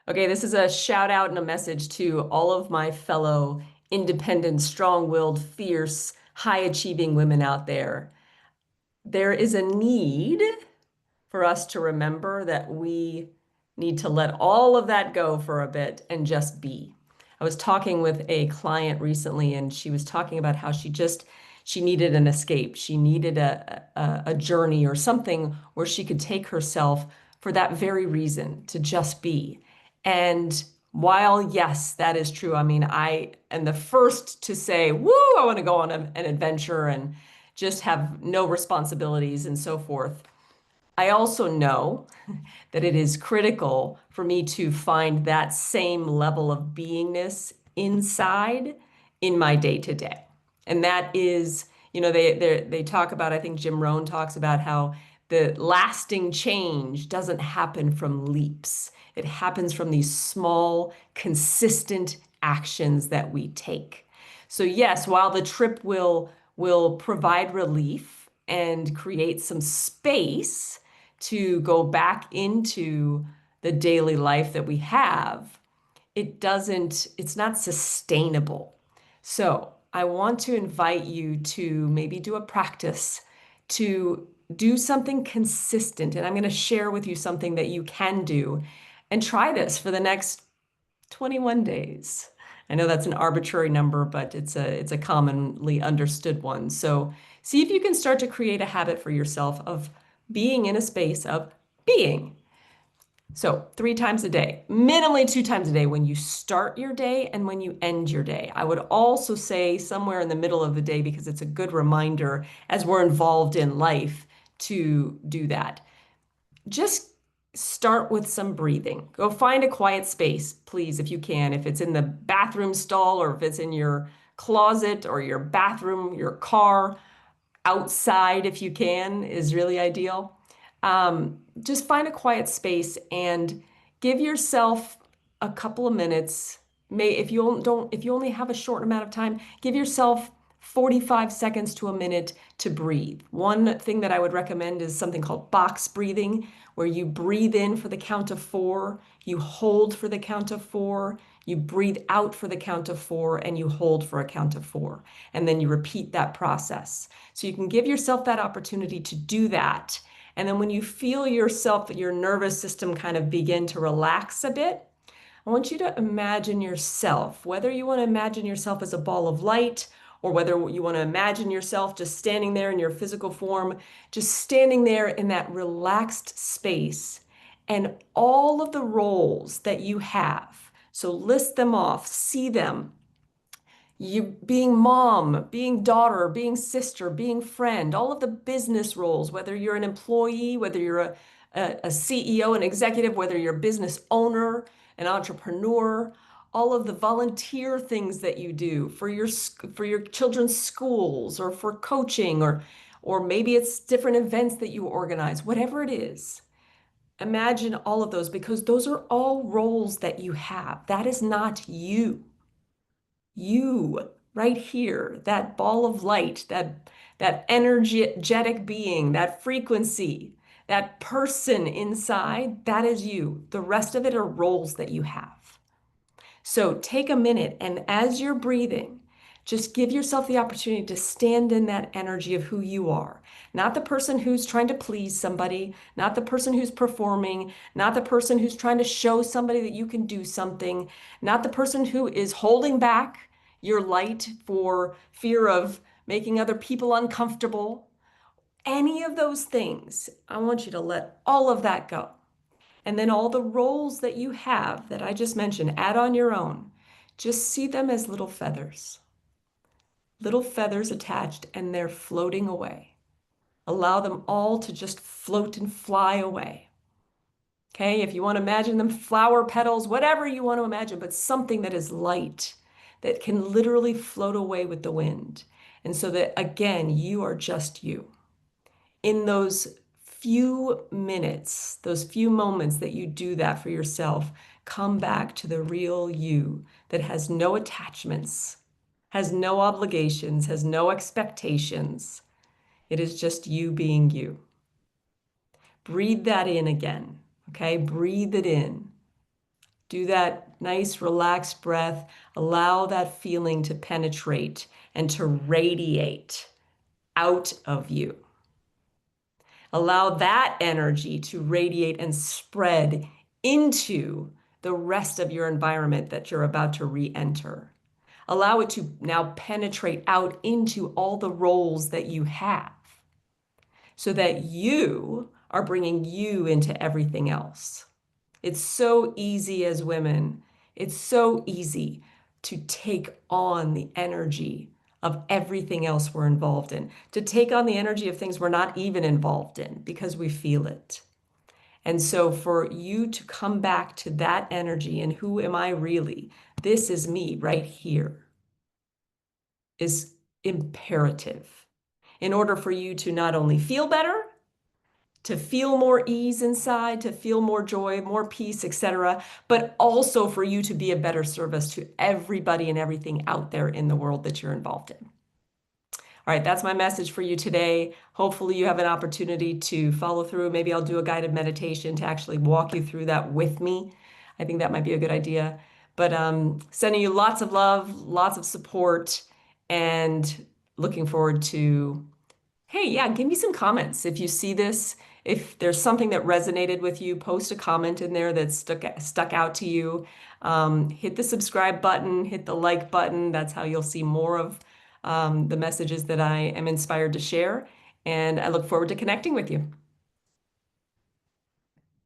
Okay, this is a shout out and a message to all of my fellow independent, strong-willed, fierce, high-achieving women out there. There is a need for us to remember that we need to let all of that go for a bit and just be. I was talking with a client recently, and she was talking about how she needed an escape. She needed a journey or something where she could take herself for that very reason, to just be. And while, yes, that is true, I mean, I am the first to say, woo, I want to go on an adventure and just have no responsibilities and so forth. I also know that it is critical for me to find that same level of beingness inside in my day to day. And that is, they talk about, I think Jim Rohn talks about how the lasting change doesn't happen from leaps. It happens from these small, consistent actions that we take. So yes, while the trip will provide relief and create some space to go back into the daily life that we have, it's not sustainable. So I want to invite you to maybe do a practice to do something consistent. And I'm going to share with you something that you can do and try this for the next 21 days. I know that's an arbitrary number, but it's a commonly understood one. So see if you can start to create a habit for yourself of being in a space of being. So 3 times a day, minimally 2 times a day when you start your day and when you end your day. I would also say somewhere in the middle of the day because it's a good reminder as we're involved in life to do that. Just start with some breathing. Go find a quiet space, please, if you can. If it's in the bathroom stall or if it's in your closet or your bathroom, your car, outside if you can is really ideal. Just find a quiet space and give yourself a couple of minutes. If you only have a short amount of time, give yourself 45 seconds to a minute to breathe. One thing that I would recommend is something called box breathing, where you breathe in for the count of 4, you hold for the count of 4, you breathe out for the count of 4, and you hold for a count of 4. And then you repeat that process. So you can give yourself that opportunity to do that. And then when you feel yourself, your nervous system kind of begin to relax a bit, I want you to imagine yourself, whether you want to imagine yourself as a ball of light or whether you want to imagine yourself just standing there in your physical form, just standing there in that relaxed space and all of the roles that you have. So list them off, see them. You being mom, being daughter, being sister, being friend, all of the business roles, whether you're an employee, whether you're a CEO, an executive, whether you're a business owner, an entrepreneur, all of the volunteer things that you do for your children's schools or for coaching or maybe it's different events that you organize, whatever it is. Imagine all of those because those are all roles that you have. That is not you. You right here, that ball of light, that energetic being, that frequency, that person inside, that is you. The rest of it are roles that you have. So take a minute and as you're breathing, just give yourself the opportunity to stand in that energy of who you are. Not the person who's trying to please somebody, not the person who's performing, not the person who's trying to show somebody that you can do something, not the person who is holding back your light for fear of making other people uncomfortable. Any of those things, I want you to let all of that go. And then all the roles that you have that I just mentioned, add on your own. Just see them as little feathers attached, and they're floating away. Allow them all to just float and fly away. Okay, if you want to imagine them flower petals, whatever you want to imagine, but something that is light, that can literally float away with the wind. And so that, again, you are just you. In those few minutes, those few moments that you do that for yourself, come back to the real you that has no attachments, has no obligations, has no expectations. It is just you being you. Breathe that in again, okay? Breathe it in. Do that nice, relaxed breath. Allow that feeling to penetrate and to radiate out of you. Allow that energy to radiate and spread into the rest of your environment that you're about to re-enter. Allow it to now penetrate out into all the roles that you have so that you are bringing you into everything else. It's so easy as women. It's so easy to take on the energy of everything else we're involved in, to take on the energy of things we're not even involved in because we feel it. And so for you to come back to that energy and who am I really? This is me right here is imperative in order for you to not only feel better, to feel more ease inside, to feel more joy, more peace, etc., but also for you to be a better service to everybody and everything out there in the world that you're involved in. All right, that's my message for you today. Hopefully you have an opportunity to follow through. Maybe I'll do a guided meditation to actually walk you through that with me. I think that might be a good idea. But sending you lots of love, lots of support, and looking forward to, hey, yeah, give me some comments. If you see this, if there's something that resonated with you, post a comment in there that stuck out to you. Hit the subscribe button, hit the like button. That's how you'll see more of the messages that I am inspired to share. And I look forward to connecting with you.